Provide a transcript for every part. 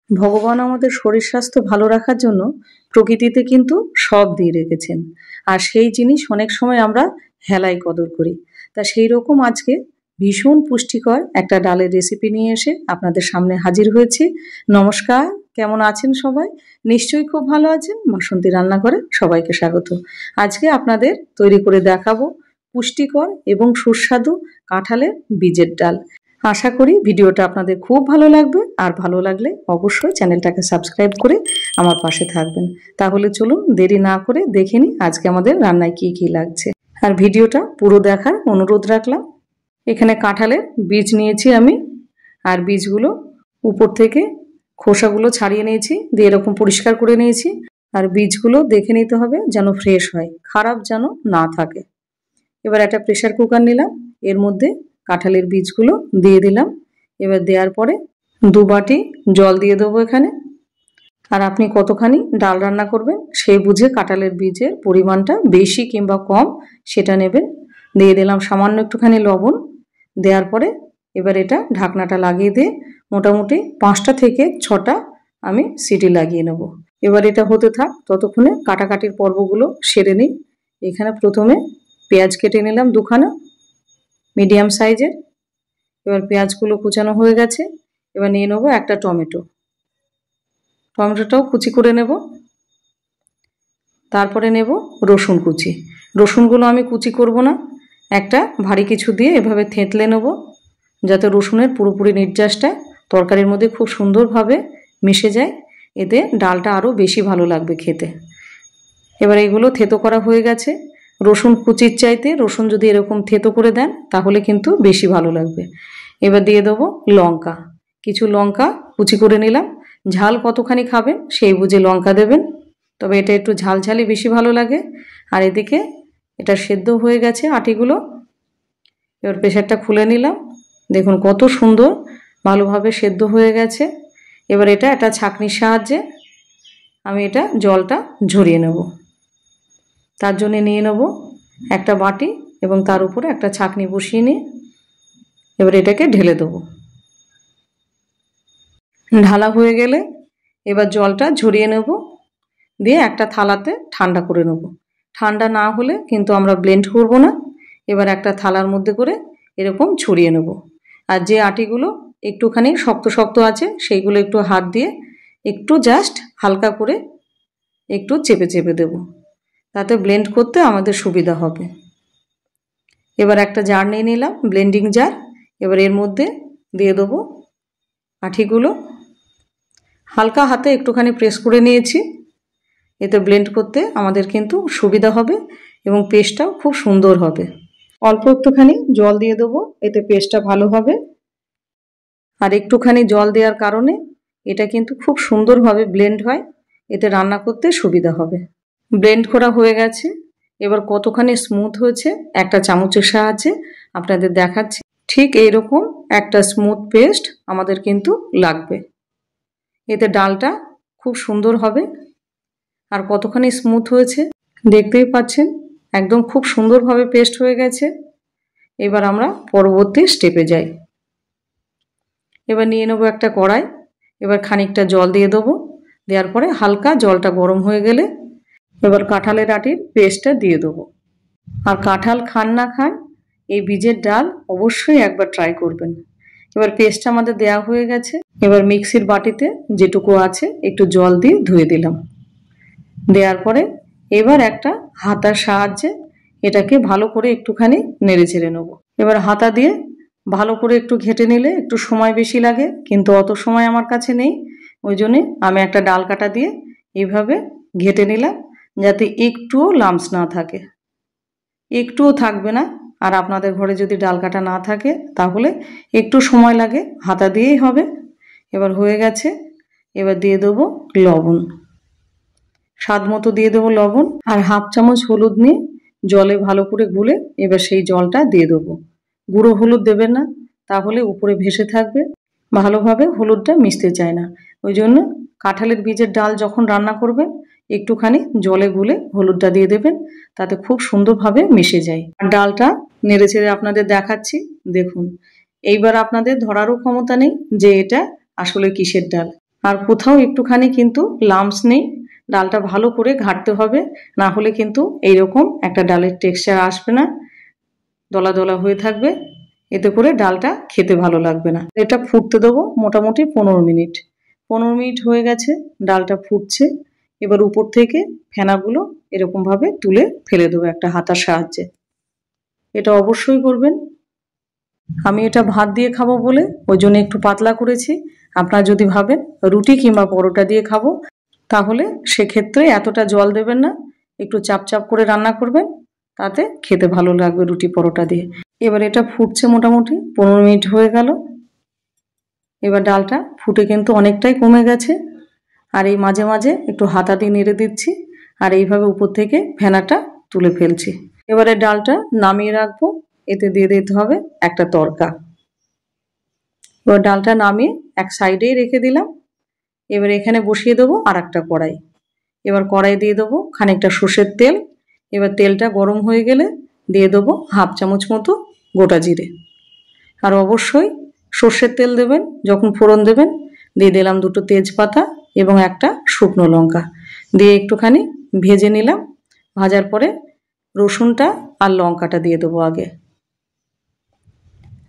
ভগবান আমাদের শরীর স্বাস্থ্য ভালো রাখার জন্য প্রকৃতিতে কিন্তু সব দিয়ে রেখেছেন। আর সেই জিনিস অনেক সময় আমরা হেলায় কদর করি। তা সেই রকম আজকে ভীষণ পুষ্টিকর একটা ডালের রেসিপি নিয়ে এসে আপনাদের সামনে হাজির হয়েছি। নমস্কার, কেমন আছেন সবাই? নিশ্চয়ই খুব ভালো আছেন। বাসন্তী রান্নাঘরে সবাইকে স্বাগত। আজকে আপনাদের তৈরি করে দেখাবো পুষ্টিকর এবং সুস্বাদু কাঁঠালের বীজের ডাল। আশা করি ভিডিওটা আপনাদের খুব ভালো লাগবে, আর ভালো লাগলে অবশ্যই চ্যানেলটাকে সাবস্ক্রাইব করে আমার পাশে থাকবেন। তাহলে চলুন দেরি না করে দেখে নিই আজকে আমাদের রান্নায় কি কি লাগছে, আর ভিডিওটা পুরো দেখার অনুরোধ রাখলাম। এখানে কাঁঠালের বীজ নিয়েছি আমি, আর বীজগুলো উপর থেকে খোসাগুলো ছাড়িয়ে নিয়েছি, দিয়ে এরকম পরিষ্কার করে নিয়েছি। আর বীজগুলো দেখে নিতে হবে যেন ফ্রেশ হয়, খারাপ যেন না থাকে। এবার একটা প্রেসার কুকার নিলাম, এর মধ্যে কাঁঠালের বীজগুলো দিয়ে দিলাম। এবার দেওয়ার পরে 2 বাটি জল দিয়ে দেবো এখানে। আর আপনি কতখানি ডাল রান্না করবেন সেই বুঝে কাঁঠালের বীজের পরিমাণটা বেশি কিংবা কম সেটা নেবেন। দিয়ে দিলাম সামান্য একটুখানি লবণ। দেওয়ার পরে এবার এটা ঢাকনাটা লাগিয়ে দিয়ে মোটামুটি 5টা থেকে 6টা আমি সিটি লাগিয়ে নেব। এবার এটা হতে থাক, ততক্ষণে কাটাকাটির পর্বগুলো সেরে নিই। এখানে প্রথমে পেঁয়াজ কেটে নিলাম 2খানা মিডিয়াম সাইজের। এবার পেঁয়াজগুলো কুচানো হয়ে গেছে। এবার নিয়ে নেবো একটা টমেটো, টমেটোটাও কুচি করে নেব। তারপরে নেব রসুন কুচি। রসুনগুলো আমি কুচি করব না, একটা ভারী কিছু দিয়ে এভাবে থেঁতলে নেব, যাতে রসুনের পুরোপুরি নির্যাসটা তরকারির মধ্যে খুব সুন্দরভাবে মিশে যায়। এতে ডালটা আরও বেশি ভালো লাগবে খেতে। এবার এইগুলো থেতো করা হয়ে গেছে। রসুন কুচির চাইতে রসুন যদি এরকম থেতো করে দেন তাহলে কিন্তু বেশি ভালো লাগবে। এবার দিয়ে দেবো লঙ্কা, কিছু লঙ্কা কুচি করে নিলাম। ঝাল কতখানি খাবেন সেই বুঝে লঙ্কা দেবেন, তবে এটা একটু ঝালঝালি বেশি ভালো লাগে। আর এদিকে এটা সেদ্ধ হয়ে গেছে আটিগুলো। এবার প্রেসারটা খুলে নিলাম, দেখুন কত সুন্দর ভালোভাবে সেদ্ধ হয়ে গেছে। এবার এটা একটা ছাঁকনির সাহায্যে আমি এটা জলটা ঝরিয়ে নেব। তার জন্য নিয়ে নেব একটা বাটি এবং তার উপরে একটা ছাঁকনি বসিয়ে নিয়ে এবার এটাকে ঢেলে দেবো। ঢালা হয়ে গেলে এবার জলটা ঝরিয়ে নেব, দিয়ে একটা থালাতে ঠান্ডা করে নেব। ঠান্ডা না হলে কিন্তু আমরা ব্লেন্ড করব না। এবার একটা থালার মধ্যে করে এরকম ছড়িয়ে নেব। আর যে আটিগুলো একটুখানি শক্ত শক্ত আছে সেইগুলো একটু হাত দিয়ে একটু জাস্ট হালকা করে একটু চেপে চেপে দেব, তাতে ব্লেন্ড করতে আমাদের সুবিধা হবে। এবার একটা জার নিয়ে নিলাম, ব্লেন্ডিং জার। এবার এর মধ্যে দিয়ে দেবো আটিগুলো। হালকা হাতে একটুখানি প্রেস করে নিয়েছি, এতে ব্লেন্ড করতে আমাদের কিন্তু সুবিধা হবে এবং পেস্টটাও খুব সুন্দর হবে। অল্প একটুখানি জল দিয়ে দেবো, এতে পেস্টটা ভালো হবে। আর একটুখানি জল দেওয়ার কারণে এটা কিন্তু খুব সুন্দরভাবে ব্লেন্ড হয়, এতে রান্না করতে সুবিধা হবে। ব্লেন্ড করা হয়ে গেছে। এবার কতখানি স্মুথ হয়েছে একটা চামচের সাহায্যে আপনাদের দেখাচ্ছি। ঠিক এইরকম একটা স্মুথ পেস্ট আমাদের কিন্তু লাগবে, এতে ডালটা খুব সুন্দর হবে। আর কতখানি স্মুথ হয়েছে দেখতেই পাচ্ছেন, একদম খুব সুন্দরভাবে পেস্ট হয়ে গেছে। এবার আমরা পরবর্তী স্টেপে যাই। এবার নিয়ে নেবো একটা কড়াই। এবার খানিকটা জল দিয়ে দেবো। দেওয়ার পরে হালকা জলটা গরম হয়ে গেলে এবার কাঁঠালের আটির পেস্টটা দিয়ে দেবো। আর কাঁঠাল খান না খান, এই বীজের ডাল অবশ্যই একবার ট্রাই করবেন। এবার পেস্টটা আমাদের দেওয়া হয়ে গেছে। এবার মিক্সির বাটিতে যেটুকু আছে একটু জল দিয়ে ধুয়ে দিলাম। দেওয়ার পরে এবার একটা হাতার সাহায্যে এটাকে ভালো করে একটুখানি নেড়ে ছেড়ে নেবো। এবার হাতা দিয়ে ভালো করে একটু ঘেটে নিলে একটু সময় বেশি লাগে, কিন্তু অত সময় আমার কাছে নেই। ওই জন্যে আমি একটা ডাল কাটা দিয়ে এইভাবে ঘেটে নিলাম, যাতে একটুও লাম্পস না থাকে, একটুও থাকবে না। আর আপনাদের ঘরে যদি ডাল কাটা না থাকে তাহলে একটু সময় লাগে, হাতা দিয়েই হবে। এবার হয়ে গেছে। এবার দিয়ে দেবো লবণ, স্বাদ মতো দিয়ে দেবো লবণ। আর হাফ চামচ হলুদ নিয়ে জলে ভালো করে গুলে এবার সেই জলটা দিয়ে দেবো। গুঁড়ো হলুদ দেবেন না, তাহলে উপরে ভেসে থাকবে, ভালোভাবে হলুদটা মিশতে চায় না। ওই জন্য কাঁঠালের বীজের ডাল যখন রান্না করবেন একটুখানি জলে গুলে হলুদটা দিয়ে দেবেন, তাতে খুব সুন্দরভাবে মিশে যায়। আর ডালটা নেড়ে চেড়ে আপনাদের দেখাচ্ছি, দেখুন। এইবার আপনাদের ধরারও ক্ষমতা নেই যে এটা আসলে কিসের ডাল। আর কোথাও একটুখানি কিন্তু লাম্পস নেই, ডালটা ভালো করে ঘাঁটতে হবে, না হলে কিন্তু এইরকম একটা ডালের টেক্সচার আসবে না, দলা দলা হয়ে থাকবে, এতে করে ডালটা খেতে ভালো লাগবে না। এটা ফুটতে দেবো মোটামুটি 15 মিনিট। 15 মিনিট হয়ে গেছে, ডালটা ফুটছে। এবার উপর থেকে ফেনাগুলো এরকমভাবে তুলে ফেলে দেবো একটা হাতার সাহায্যে। এটা অবশ্যই করবেন। আমি এটা ভাত দিয়ে খাবো বলে ওই জন্য একটু পাতলা করেছি। আপনারা যদি ভাবেন রুটি কিংবা পরোটা দিয়ে খাবো, তাহলে সেক্ষেত্রে এতটা জল দেবেন না, একটু চাপ চাপ করে রান্না করবেন, তাতে খেতে ভালো লাগবে রুটি পরোটা দিয়ে। এবার এটা ফুটছে মোটামুটি 15 মিনিট হয়ে গেল। এবার ডালটা ফুটে কিন্তু অনেকটাই কমে গেছে, আর এই মাঝে মাঝে একটু হাতা দিয়ে নেড়ে দিচ্ছি, আর এইভাবে উপর থেকে ফেনাটা তুলে ফেলছি। এবারে ডালটা নামিয়ে রাখবো, এতে দিয়ে দিতে হবে একটা তড়কা। এবার ডালটা নামিয়ে এক সাইডেই রেখে দিলাম। এবার এখানে বসিয়ে দেবো আর একটা কড়াই। এবার কড়াই দিয়ে দেবো খানিকটা সর্ষের তেল। এবার তেলটা গরম হয়ে গেলে দিয়ে দেবো হাফ চামচ মতো গোটা জিরে। আর অবশ্যই সর্ষের তেল দেবেন, যখন ফোড়ন দেবেন দিয়ে দিলাম 2টো তেজপাতা এবং একটা শুকনো লঙ্কা দিয়ে একটুখানি ভেজে নিলাম। ভাজার পরে রসুনটা আর লঙ্কাটা দিয়ে দেবো আগে।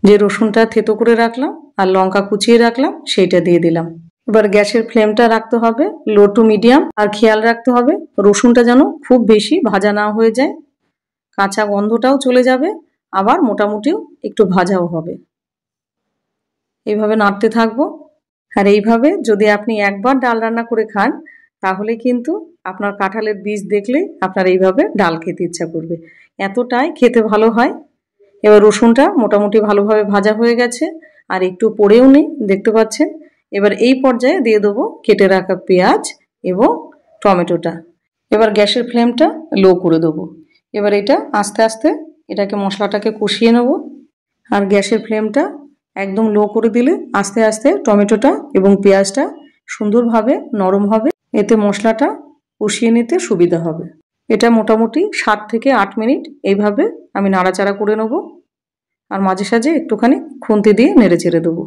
যে রসুনটা থেতো করে রাখলাম আর লঙ্কা কুচিয়ে রাখলাম সেইটা দিয়ে দিলাম। এবার গ্যাসের ফ্লেমটা রাখতে হবে লো টু মিডিয়াম, আর খেয়াল রাখতে হবে রসুনটা যেন খুব বেশি ভাজা না হয়ে যায়, কাঁচা গন্ধটাও চলে যাবে, আবার মোটামুটিও একটু ভাজাও হবে। এইভাবে নাড়তে থাকবো। আর এইভাবে যদি আপনি একবার ডাল রান্না করে খান, তাহলে কিন্তু আপনার কাঁঠালের বীজ দেখলেই আপনার এইভাবে ডাল খেতে ইচ্ছা করবে, এতটাই খেতে ভালো হয়। এবার রসুনটা মোটামুটি ভালোভাবে ভাজা হয়ে গেছে, আর একটু পড়েও নেই, দেখতে পাচ্ছেন। এবার এই পর্যায়ে দিয়ে দেবো কেটে রাখা পেঁয়াজ এবং টমেটোটা। এবার গ্যাসের ফ্লেমটা লো করে দেবো। এবার এটা আস্তে আস্তে এটাকে মশলাটাকে কষিয়ে নেব। আর গ্যাসের ফ্লেমটা একদম লো করে দিলে আস্তে আস্তে টমেটোটা এবং পেঁয়াজটা সুন্দরভাবে নরম হবে, এতে মশলাটা কষিয়ে নিতে সুবিধা হবে। এটা মোটামুটি 7 থেকে 8 মিনিট এইভাবে আমি নাড়াচাড়া করে নেব, আর মাঝে সাঝে একটুখানি খুন্তি দিয়ে নেড়ে চেড়ে দেবো।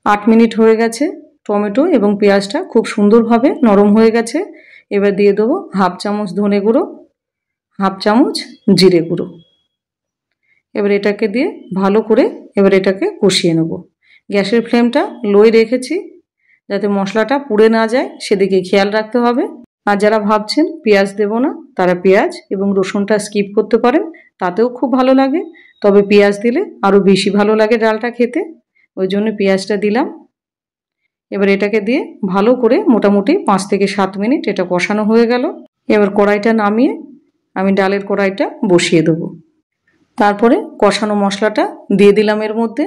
8 মিনিট হয়ে গেছে, টমেটো এবং পেঁয়াজটা খুব সুন্দরভাবে নরম হয়ে গেছে। এবার দিয়ে দেবো হাফ চামচ ধনে গুঁড়ো, হাফ চামচ জিরে গুঁড়ো। এবার এটাকে দিয়ে ভালো করে এবার এটাকে কষিয়ে নেব। গ্যাসের ফ্লেমটা লোয় রেখেছি যাতে মশলাটা পুড়ে না যায়, সেদিকে খেয়াল রাখতে হবে। আর যারা ভাবছেন পেঁয়াজ দেবো না, তারা পেঁয়াজ এবং রসুনটা স্কিপ করতে পারেন, তাতেও খুব ভালো লাগে। তবে পেঁয়াজ দিলে আরও বেশি ভালো লাগে ডালটা খেতে, ওই জন্য পেঁয়াজটা দিলাম। এবার এটাকে দিয়ে ভালো করে মোটামুটি 5 থেকে 7 মিনিট এটা কষানো হয়ে গেল। এবার কড়াইটা নামিয়ে আমি ডালের কড়াইটা বসিয়ে দেবো। তারপরে কষানো মশলাটা দিয়ে দিলাম এর মধ্যে।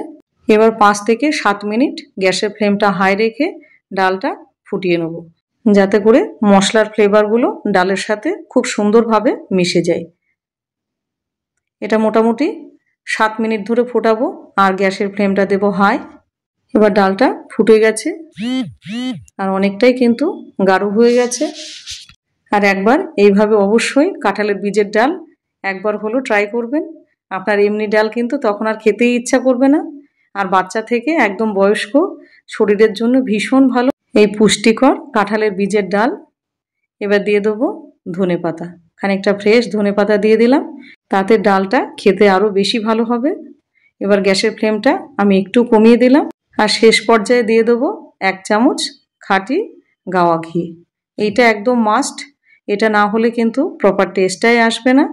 এবার 5 থেকে 7 মিনিট গ্যাসের ফ্লেমটা হাই রেখে ডালটা ফুটিয়ে নেব, যাতে করে মশলার ফ্লেভারগুলো ডালের সাথে খুব সুন্দরভাবে মিশে যায়। এটা মোটামুটি 7 মিনিট ধরে ফোটাবো, আর গ্যাসের ফ্লেমটা দেবো হাই। এবার ডালটা ফুটে গেছে, আর অনেকটাই কিন্তু গাঢ় হয়ে গেছে। আর একবার এইভাবে অবশ্যই কাঁঠালের বীজের ডাল একবার হলো ট্রাই করবেন। আপনার এমনি ডাল কিন্তু তখন আর খেতেই ইচ্ছা করবে না। আর বাচ্চা থেকে একদম বয়স্ক শরীরের জন্য ভীষণ ভালো এই পুষ্টিকর কাঁঠালের বীজের ডাল। এবার দিয়ে দেবো ধনেপাতা, খানিকটা ফ্রেশ ধনেপাতা দিয়ে দিলাম, তাতে ডালটা খেতে আরও বেশি ভালো হবে। এবার গ্যাসের ফ্লেমটা আমি একটু কমিয়ে দিলাম, আর শেষ পর্যায়ে দিয়ে দেবো 1 চামচ খাঁটি গাওয়া ঘি। এইটা একদম মাস্ট, এটা না হলে কিন্তু প্রপার টেস্টটাই আসবে না।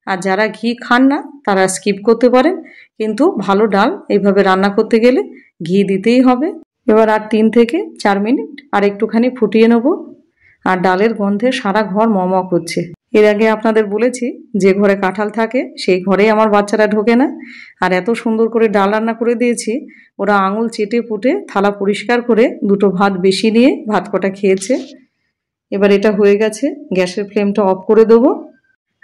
আর যারা ঘি খান না তারা স্কিপ করতে পারেন, কিন্তু ভালো ডাল এইভাবে রান্না করতে গেলে ঘি দিতেই হবে। এবার আর 3 থেকে 4 মিনিট আর একটুখানি ফুটিয়ে নেব। আর ডালের গন্ধে সারা ঘর মম করছে। এর আগে আপনাদের বলেছি যে ঘরে কাঁঠাল থাকে সেই ঘরেই আমার বাচ্চারা ঢোকে না। আর এত সুন্দর করে ডাল রান্না করে দিয়েছি, ওরা আঙুল চেটে পুটে থালা পরিষ্কার করে 2টো ভাত বেশি নিয়ে ভাত কটা খেয়েছে। এবার এটা হয়ে গেছে, গ্যাসের ফ্লেমটা অফ করে দেবো।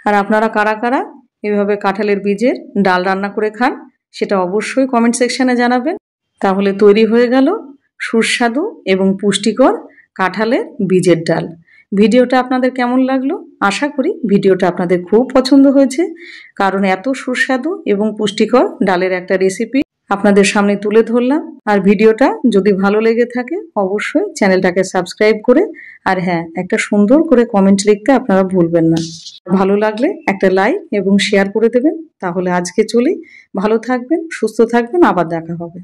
আর আপনারা কারা কারা এভাবে কাঁঠালের বীজের ডাল রান্না করে খান সেটা অবশ্যই কমেন্ট সেকশানে জানাবেন। তাহলে তৈরি হয়ে গেল সুস্বাদু এবং পুষ্টিকর কাঁঠালের বীজের ডাল। ভিডিওটা আপনাদের কেমন লাগলো? আশা করি ভিডিওটা আপনাদের খুব পছন্দ হয়েছে, কারণ এত সুস্বাদু এবং পুষ্টিকর ডালের একটা রেসিপি আপনাদের সামনে তুলে ধরলাম। আর ভিডিওটা যদি ভালো লেগে থাকে অবশ্যই চ্যানেলটাকে সাবস্ক্রাইব করে, আর হ্যাঁ, একটা সুন্দর করে কমেন্ট লিখতে আপনারা ভুলবেন না। ভালো লাগলে একটা লাইক এবং শেয়ার করে দেবেন। তাহলে আজকে চলি, ভালো থাকবেন, সুস্থ থাকবেন, আবার দেখা হবে।